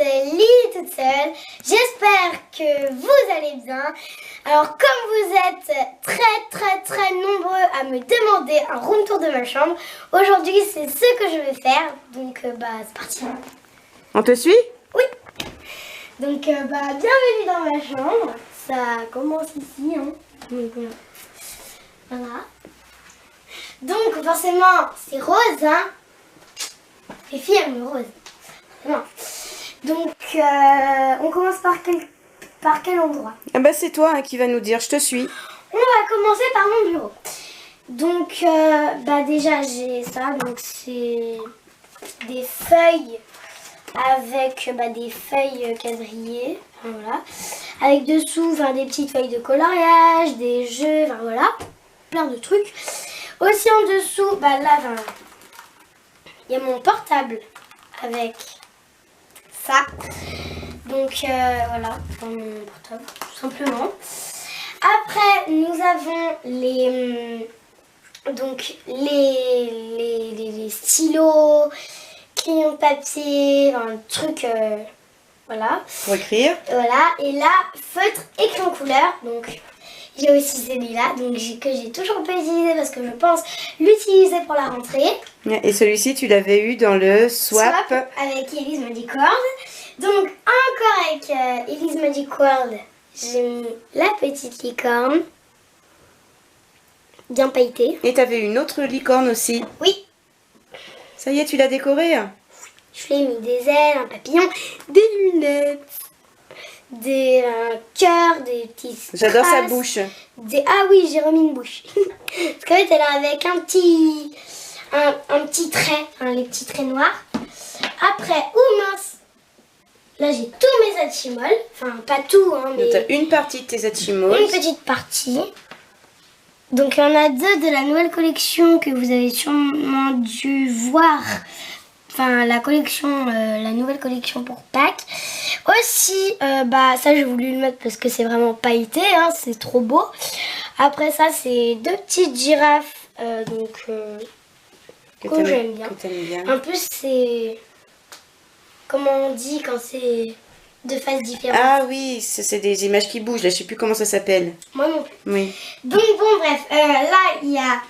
c'est Lily toute seule. J'espère que vous allez bien. Alors comme vous êtes très nombreux à me demander un room tour de ma chambre, aujourd'hui c'est ce que je vais faire. Donc c'est parti. On te suit? Oui. Donc bienvenue dans ma chambre. Ça commence ici. Hein. Donc, voilà. Donc forcément c'est rose. Hein. Les filles aiment le rose. Non. Donc, on commence par quel endroit? Ah bah c'est toi qui va nous dire, je te suis. On va commencer par mon bureau. Donc, déjà j'ai ça. Donc c'est des feuilles avec des feuilles quadrillées. Voilà. Avec dessous des petites feuilles de coloriage, des jeux, voilà. Plein de trucs. Aussi en dessous, il y a mon portable avec ça. Donc voilà, dans mon portable, tout simplement. Après, nous avons les stylos, crayons de papier, trucs, voilà. Pour écrire. Voilà, et là, feutre et crayon couleur. Donc, j'ai aussi celui-là, que j'ai toujours pas utilisé parce que je pense l'utiliser pour la rentrée. Et celui-ci, tu l'avais eu dans le swap. Avec Elise Magic World. Donc, encore avec Elise Magic World, j'ai mis la petite licorne. Bien pailletée. Et tu avais une autre licorne aussi. Oui. Ça y est, tu l'as décorée? Je lui ai mis des ailes, un papillon, des lunettes, des cœurs, des petits strass. J'adore sa bouche. Ah oui, j'ai remis une bouche. Parce qu'en fait, elle est avec un petit trait, les petits traits noirs. Après, mince. Là, j'ai tous mes Hatchimals. Enfin, pas tout, mais... Tu as une partie de tes Hatchimals. Une petite partie. Donc, il y en a deux de la nouvelle collection que vous avez sûrement dû voir. Enfin, la nouvelle collection pour Pâques. Aussi, ça, j'ai voulu le mettre parce que c'est vraiment pailleté. C'est trop beau. Après ça, c'est deux petites girafes. Que j'aime bien. En plus, c'est... Comment on dit quand c'est deux faces différentes? Ah oui, c'est des images qui bougent. Là, je sais plus comment ça s'appelle. Moi non plus. Oui. Donc bon, bref. Là, il y a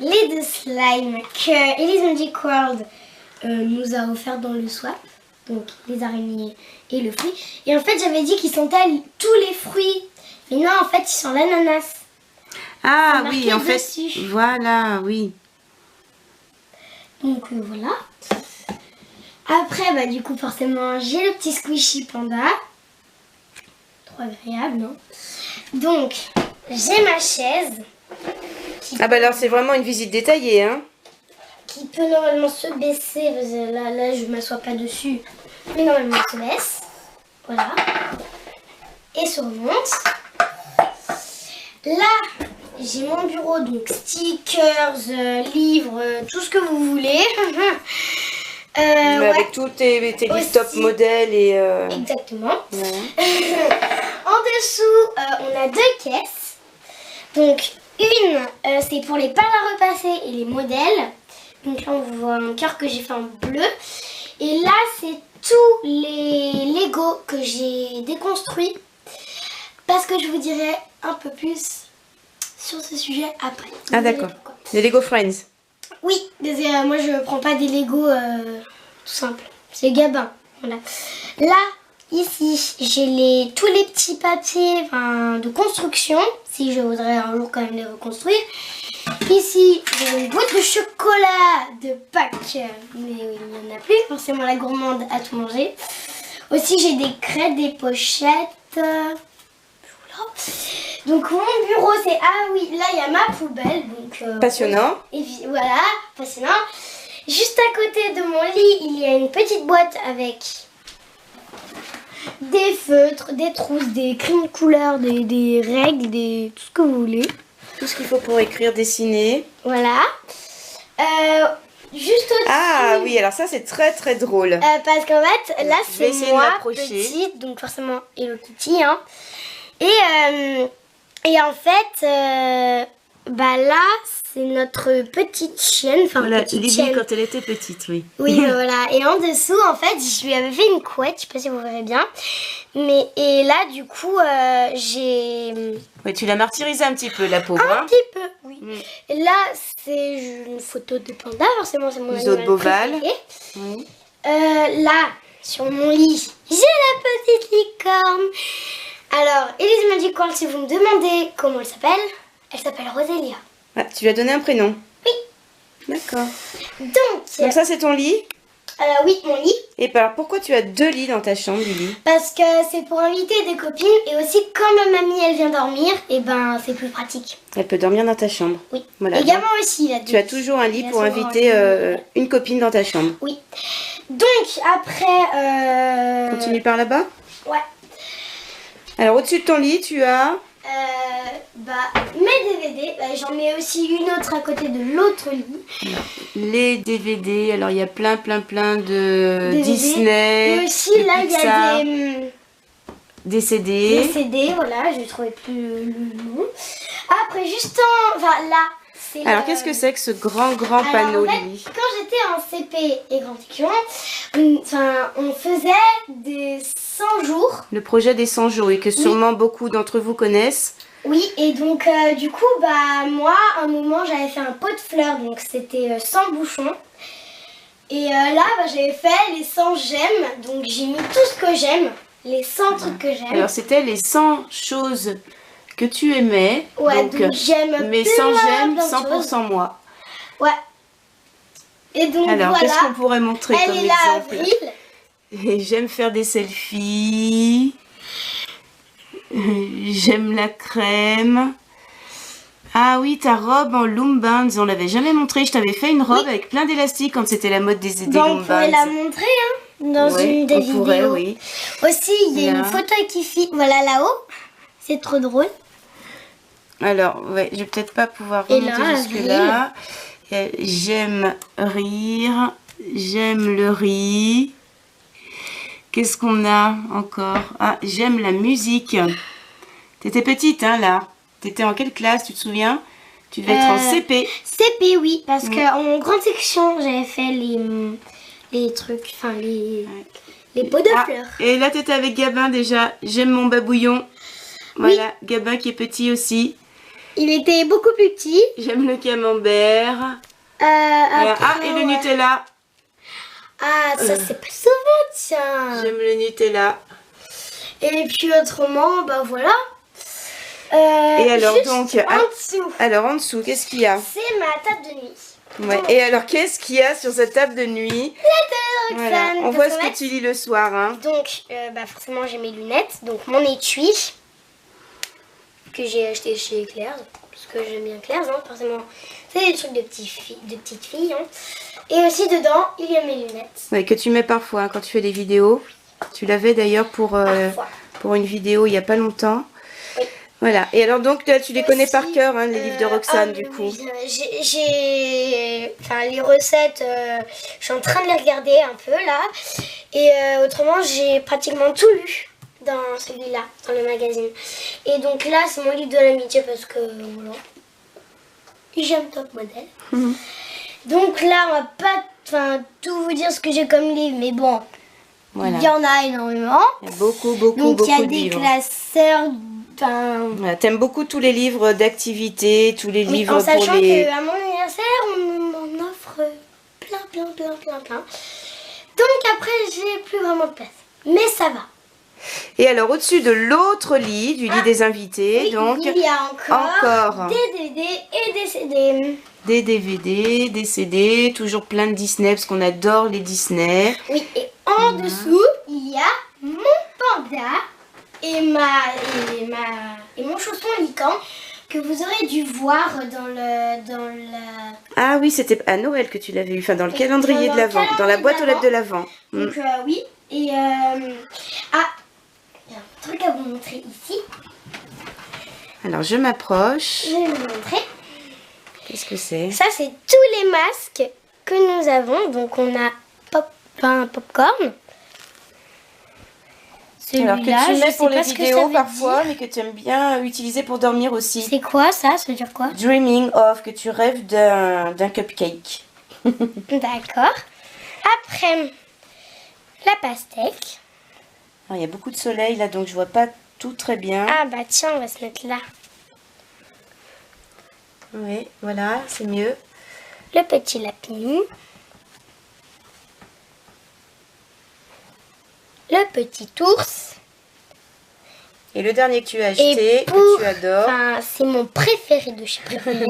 les deux slimes que Elise Magic World nous a offert dans le swap. Donc les araignées et le fruit. Et en fait, j'avais dit qu'ils sentaient tous les fruits. Mais non, en fait, ils sont l'ananas. Ah oui, en fait. Dessus. Voilà, oui. Donc voilà. Après, du coup, forcément, j'ai le petit squishy panda. Trop agréable, non? Donc, j'ai ma chaise. Alors, c'est vraiment une visite détaillée, hein? Qui peut normalement se baisser. Là, je ne m'assois pas dessus. Mais normalement, elle se baisse. Voilà. Et se remonte. Là, j'ai mon bureau, donc stickers, livres, tout ce que vous voulez. Mais avec tous tes listes top modèles et... Exactement. Ouais. En dessous, on a deux caisses. Donc, une, c'est pour les pâles à repasser et les modèles. Donc là, on voit un cœur que j'ai fait en bleu. Et là, c'est tous les Lego que j'ai déconstruits. Parce que je vous dirai un peu plus sur ce sujet après. Ah d'accord. Les Lego Friends. Oui, moi je prends pas des Lego tout simple. C'est Gabin. Voilà. Là, ici, j'ai tous les petits papiers de construction. Si je voudrais un jour quand même les reconstruire. Ici, j'ai une boîte de chocolat de Pâques. Mais il n'y en a plus. Forcément, la gourmande a tout mangé. Aussi, j'ai des crêtes, des pochettes. Voilà. Donc, mon bureau, c'est... Ah oui, là, il y a ma poubelle. Donc, passionnant. Et voilà, passionnant. Juste à côté de mon lit, il y a une petite boîte avec des feutres, des trousses, des crayons de couleur, des règles, tout ce que vous voulez. Tout ce qu'il faut pour écrire, dessiner. Voilà. Juste au-dessus. Ah oui, alors ça c'est très très drôle. Parce qu'en fait, là c'est moi petite, donc forcément Hello Kitty. Hein. Et en fait, bah là, c'est notre petite chienne. Enfin, Voilà, petite Lily chienne. quand elle était petite, oui. Oui, voilà. Et en dessous, en fait, je lui avais fait une couette. Je sais pas si vous verrez bien. Mais, et là, du coup, j'ai... Oui, tu l'as martyrisée un petit peu, la pauvre. Un Hein. petit peu, oui. Et là, c'est une photo de panda. Forcément, c'est mon Museau de animal Beauval. préféré. Oui. Là, sur mon lit, j'ai la petite licorne. Alors, Elise Magical, si vous me demandez comment elle s'appelle Rosélia. Ah, tu lui as donné un prénom? Oui. D'accord. Donc ça, c'est ton lit? oui, mon lit. Et alors, pourquoi tu as 2 lits dans ta chambre, Lily? Parce que c'est pour inviter des copines et aussi quand ma mamie elle vient dormir, et ben c'est plus pratique. Elle peut dormir dans ta chambre. Oui. Voilà, Et gamin aussi là. tu as toujours un lit pour inviter une copine dans ta chambre. Oui. Donc après. Continue par là-bas. Ouais. Alors, au-dessus de ton lit, tu as... Mes DVD, j'en ai aussi une autre à côté de l'autre lit. Les DVD, alors il y a plein de DVD. Disney, Et aussi de là il y Pixar, a des CD. des CD, voilà, je trouvais plus le nom. Après juste enfin là, c'est Alors qu'est-ce que c'est que ce grand panneau, en fait, Lily? quand j'étais en CP et grande section, on faisait des 100 jours. Le projet des 100 jours et que sûrement beaucoup d'entre vous connaissent. Oui, et donc du coup, moi, à un moment, j'avais fait un pot de fleurs, donc c'était 100 bouchons. Et là, j'avais fait les 100 j'aime, donc j'ai mis tout ce que j'aime, les 100 trucs que j'aime. Alors c'était les 100 choses que tu aimais. Ouais, donc j'aime mais plein, 100 j'aime, plein de 100% moi. Ouais. Et donc Alors voilà, qu'est-ce qu'on pourrait montrer elle comme est là, exemple? Avril. Et j'aime faire des selfies. J'aime la crème. Ah oui, ta robe en loom bands, on l'avait jamais montré. Je t'avais fait une robe avec plein d'élastiques quand c'était la mode des On loom pourrait bands. la montrer dans une des on vidéos. pourrait, oui. Aussi, il y a Là. une photo qui fit. Voilà là-haut. C'est trop drôle. Alors, ouais, je vais peut-être pas pouvoir Et remonter là, jusque-là. J'aime rire. J'aime le riz. Qu'est-ce qu'on a encore? Ah, j'aime la musique. T'étais petite, hein, là? T'étais en quelle classe, tu te souviens? Tu devais être en CP. CP, oui, parce que en grande section, j'avais fait les trucs, enfin les pots de fleurs. Et là, t'étais avec Gabin déjà. J'aime mon babouillon. Voilà, Gabin qui est petit aussi. Il était beaucoup plus petit. J'aime le camembert. Après, et le Nutella. Ah, ça c'est pas souvent, tiens. J'aime le Nutella. Et puis autrement, voilà. Et alors juste donc, en dessous, alors en dessous, qu'est-ce qu'il y a? c'est ma table de nuit. Ouais. Donc, Et alors, qu'est-ce qu'il y a sur cette table de nuit? la télé de Voilà. Roxane, On voit parce ce qu'en que tu lis le soir, hein. Donc, forcément, j'ai mes lunettes. Donc, mon étui que j'ai acheté chez Claire's. Parce que j'aime bien Claire's, hein, forcément. C'est des trucs de petites filles. Hein. Et aussi, dedans, il y a mes lunettes. Ouais, que tu mets parfois hein, quand tu fais des vidéos. Tu l'avais d'ailleurs pour une vidéo il n'y a pas longtemps. Oui. Voilà. Et alors, donc, tu les connais par cœur, hein, les livres de Roxane, du oui, coup. J'ai les recettes, je suis en train de les regarder un peu là. Et autrement, j'ai pratiquement tout lu dans celui-là, dans le magazine. Et donc là, c'est mon livre de l'amitié parce que voilà. J'aime Top Model. Donc là, on va pas tout vous dire ce que j'ai comme livre, mais bon, Voilà. il y en a énormément. Il y a beaucoup Donc il y a de des livres. classeurs. Voilà, t'aimes beaucoup tous les livres d'activité, tous les livres en sachant pour les... qu'à mon anniversaire, on m'en offre plein. Donc après, j'ai plus vraiment de place. Mais ça va. Et alors, au-dessus de l'autre lit, du lit des invités, Oui, donc, il y a encore des DVD et des CD. des DVD, des CD, toujours plein de Disney, parce qu'on adore les Disney. Oui, et en dessous, il y a mon panda et mon chausson licorne que vous aurez dû voir dans la... Ah oui, c'était à Noël que tu l'avais eu, enfin dans le calendrier dans de le l'Avent, dans la calendrier boîte de aux lettres de l'Avent. l'Avent. Donc oui, et il y a un truc à vous montrer ici. Alors je m'approche. Je vais vous montrer. Qu'est-ce que c'est? Ça, c'est tous les masques que nous avons. Donc on a un popcorn. Alors que Celui-là, tu je mets sais pour les pas ce que ça vidéos veut parfois, dire. mais que tu aimes bien utiliser pour dormir aussi. C'est quoi ça? Ça veut dire quoi? Dreaming of, que tu rêves d'un cupcake. D'accord. Après, la pastèque. Alors, il y a beaucoup de soleil là, donc je vois pas tout très bien. Ah bah tiens, on va se mettre là. Oui, voilà, c'est mieux. Le petit lapinou. Le petit ours. Et le dernier que tu as acheté, que tu adores. Enfin, c'est mon préféré de chez Préféré.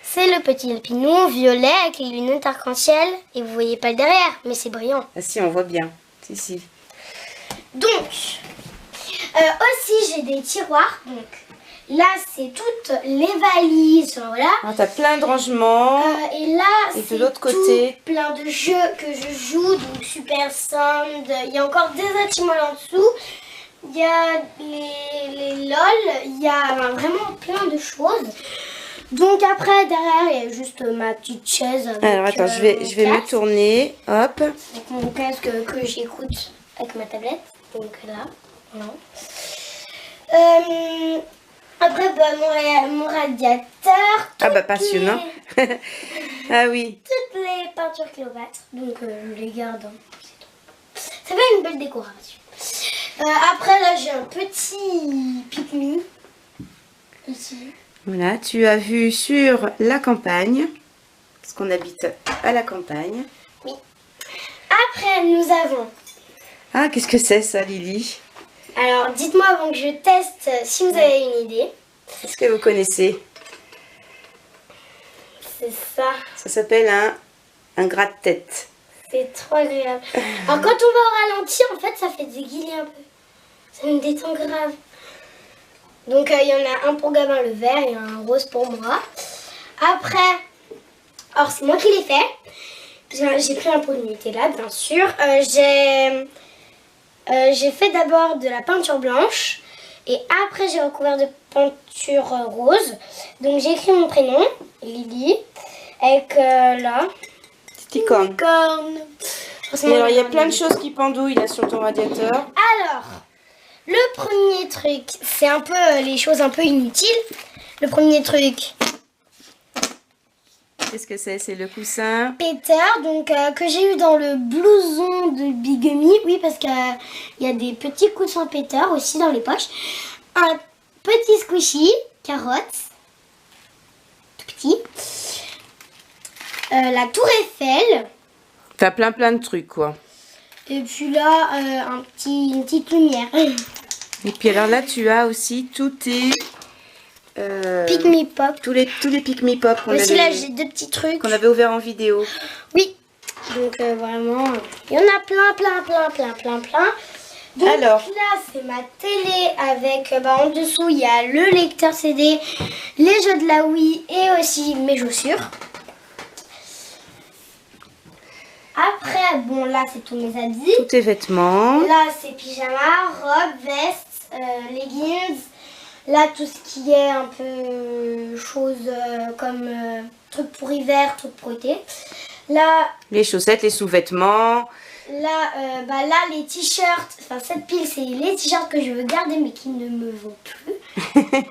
C'est le petit lapinou violet avec les lunettes arc-en-ciel. Et vous voyez pas le derrière, mais c'est brillant. Ah si, on voit bien. Si, si. Donc, aussi j'ai des tiroirs. Donc, là c'est toutes les valises. Enfin, voilà. Ah, t'as plein de rangements. Et là, Et de c'est l'autre côté. tout plein de jeux que je joue. Donc, Super Sand. Il y a encore des Hatchimals en dessous. Il y a les LOL. Il y a vraiment plein de choses. Donc, après, derrière, il y a juste ma petite chaise. Avec, Alors attends, je vais me casque. tourner. Hop. Avec mon casque que j'écoute avec ma tablette. Donc là, non. Après, bah, mon radiateur. Ah bah toutes passionnant. Ah oui. toutes les peintures Cléopâtre. Donc je les garde. Hein. C'est tout. Ça fait une belle décoration. Après là j'ai un petit pique-nique. Ici. Voilà, tu as vu sur la campagne. Parce qu'on habite à la campagne. Oui. Après nous avons. Ah, qu'est-ce que c'est ça, Lily? Alors dites-moi avant que je teste si vous avez une idée. Est-ce que vous connaissez? C'est ça. Ça s'appelle un gratte-tête. C'est trop agréable. Alors quand on va au ralenti, en fait, ça fait déguiler un peu. Ça me détend grave. Donc il y en a un pour Gabin le vert et un rose pour moi. Après, alors c'est moi qui l'ai fait. J'ai pris un pot de Nutella, bien sûr. J'ai fait d'abord de la peinture blanche. Et après, j'ai recouvert de peinture rose. Donc j'ai écrit mon prénom, Lily. Avec là... Petite corne. Corne. Et alors, il y a plein de choses qui pendouillent là sur ton radiateur. Alors, le premier truc, c'est un peu les choses un peu inutiles. Le premier truc, Qu'est-ce que c'est? C'est le coussin. Peter, donc que j'ai eu dans le blouson de Bigamy. Oui, parce qu'il y a des petits coussins Peter aussi dans les poches. Un petit squishy, carotte, tout petit. La tour Eiffel. T'as plein de trucs quoi. Et puis là, une petite lumière. Et puis alors là, tu as aussi tous tes... Pick Me Pop. tous les Pick Me Pop Aussi là, j'ai deux petits trucs. qu'on avait ouvert en vidéo. Oui. Donc vraiment, il y en a plein. Donc Alors. là, c'est ma télé avec, en dessous, il y a le lecteur CD, les jeux de la Wii et aussi mes chaussures. Après, bon, là, c'est tous mes habits. Tous tes vêtements. Là, c'est pyjama, robe, veste, leggings. Là, tout ce qui est un peu choses comme trucs pour hiver, trucs pour été. Là, Les chaussettes, les sous-vêtements. là, les t-shirts. Enfin, cette pile, c'est les t-shirts que je veux garder mais qui ne me vont plus.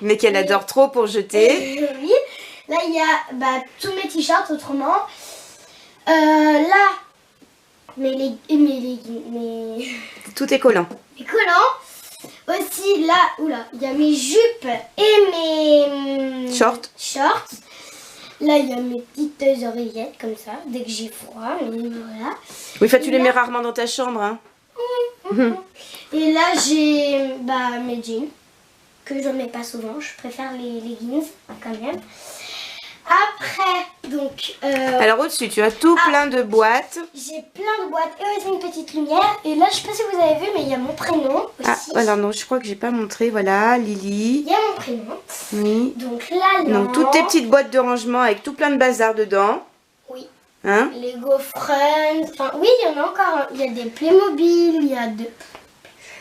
Mais qu'elle adore trop pour jeter. Oui. Là, il y a tous mes t-shirts autrement. Là, mes Tout est collant. collants. Aussi, là, oula, il y a mes jupes et mes Shorts. Là, il y a mes petites oreillettes comme ça, dès que j'ai froid. Mais voilà. Oui, enfin, tu les mets rarement dans ta chambre. Hein. Et là, j'ai mes jeans, que je ne mets pas souvent. Je préfère les leggings, quand même. Après, donc... Alors au-dessus, tu as tout plein de boîtes. j'ai plein de boîtes et aussi une petite lumière. Et là, je sais pas si vous avez vu, mais il y a mon prénom aussi. Ah, alors non, je crois que j'ai pas montré. Voilà, Il Lily. y a mon prénom. Oui. Donc là, Donc toutes tes petites boîtes de rangement avec tout plein de bazar dedans. Oui. Hein? Lego Friends. Enfin, oui, il y en a encore. Hein. Il y a des Playmobil, il y a de...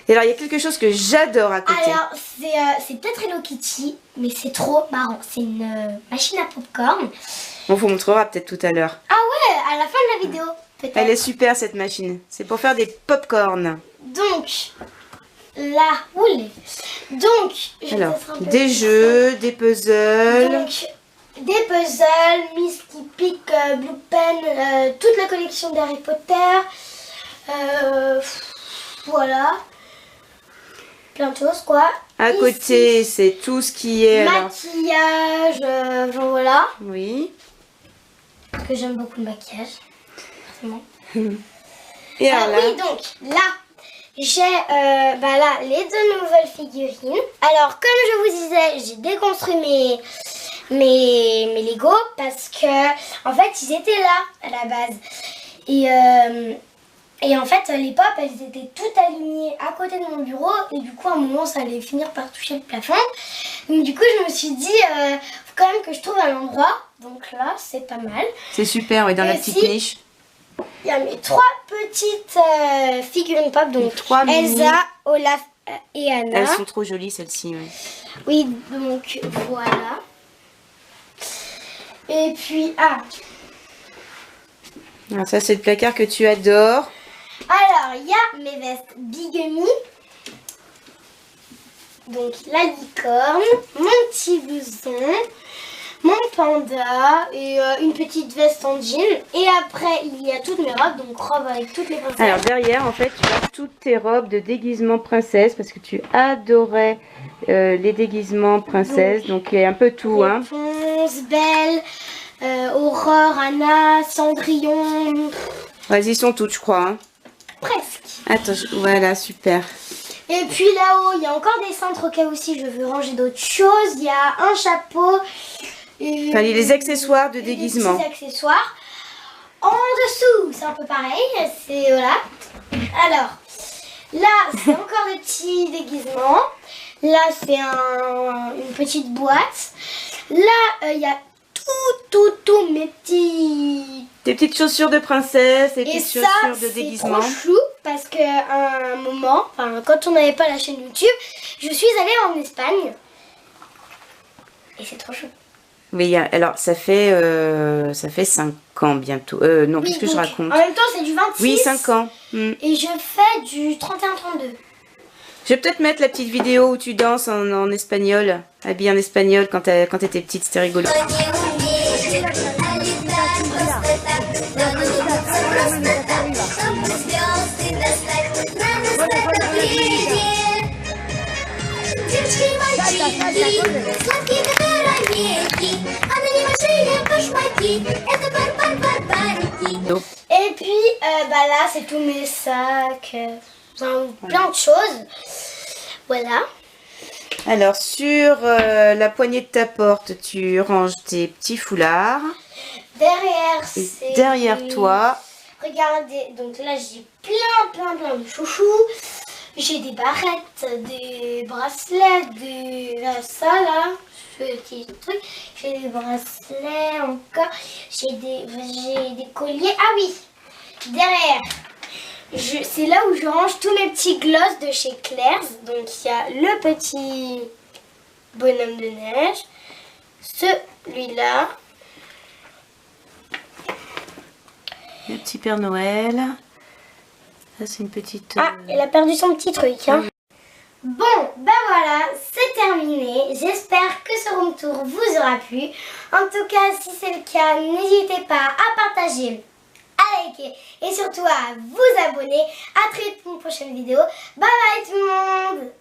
Et alors, il y a quelque chose que j'adore à côté. Alors, c'est peut-être Hello Kitty, mais c'est trop marrant. C'est une machine à popcorn. On vous montrera peut-être tout à l'heure. Ah ouais, à la fin de la vidéo, peut-être. Elle est super cette machine. C'est pour faire des pop-corn. Donc, là, oulé. Donc, Alors, des jeux, des puzzles. Donc, des puzzles, Misty Pick, Blue Pen, toute la collection d'Harry Potter. Voilà. Plein de choses, quoi. À côté, c'est tout ce qui est... Maquillage, enfin, voilà. Oui. Parce que j'aime beaucoup le maquillage, forcément. Et alors là, oui, donc, là, j'ai là, les 2 nouvelles figurines. Alors, comme je vous disais, j'ai déconstruit mes Lego parce que, en fait, ils étaient là, à la base. Et en fait, les pop, elles étaient toutes alignées à côté de mon bureau. Et du coup, à un moment, ça allait finir par toucher le plafond. Donc du coup, je me suis dit, faut quand même que je trouve un endroit. Donc là, c'est pas mal. c'est super, oui, dans la petite niche. Il y a mes 3 petites figurines pop. Donc 3 Elsa, Olaf et Anna. Elles sont trop jolies, celles-ci. Oui. Oui, donc voilà. Et puis, Alors ça, c'est le placard que tu adores. alors, il y a mes vestes Bigamy. Donc, la licorne, mon petit blouson, mon panda et une petite veste en jean. Et après, il y a toutes mes robes, donc robes avec toutes les princesses. Alors derrière, en fait, tu as toutes tes robes de déguisement princesse parce que tu adorais les déguisements princesse. Donc il y a un peu tout. Hein. Réponse, Belle, Aurore, Anna, Cendrillon. Vas-y, ils sont toutes, je crois. Hein. Presque. Attends, voilà, super. Et puis là-haut, il y a encore des cintres au cas où si je veux ranger d'autres choses. Il y a un chapeau. Enfin, les accessoires de déguisement. Des petits accessoires. En dessous, c'est un peu pareil. C'est voilà. Alors, là, c'est encore des petits déguisements. Là, c'est une petite boîte. Là, il y a tous mes petits... Des petites chaussures de princesse, des Et petites ça, chaussures de c'est déguisement. trop chou parce qu'à un moment, quand on n'avait pas la chaîne YouTube, je suis allée en Espagne. Et c'est trop chou. Oui, alors ça fait 5 ans bientôt. Non, Oui, qu'est-ce que je raconte? En même temps, c'est du 26. Oui, 5 ans. Et je fais du 31-32. Je vais peut-être mettre la petite vidéo où tu danses en espagnol, habillée en espagnol quand t'étais petite, c'était rigolo. Et puis là, c'est tous mes sacs, plein de choses. Voilà. Alors sur la poignée de ta porte, tu ranges tes petits foulards. Derrière, Et c'est... derrière toi, Regardez, donc là, j'ai plein de chouchous. J'ai des barrettes, des bracelets, ça là, ce petit truc. J'ai des bracelets encore. J'ai des colliers. Ah oui, derrière. C'est là où je range tous mes petits gloss de chez Claire's. Donc il y a le petit bonhomme de neige, celui-là, le petit Père Noël. Ça c'est une petite... Ah, elle a perdu son petit truc. Hein. Bon, voilà, c'est terminé. J'espère que ce room tour vous aura plu. En tout cas, si c'est le cas, n'hésitez pas à partager, à liker et surtout à vous abonner. À très vite pour une prochaine vidéo. Bye bye tout le monde!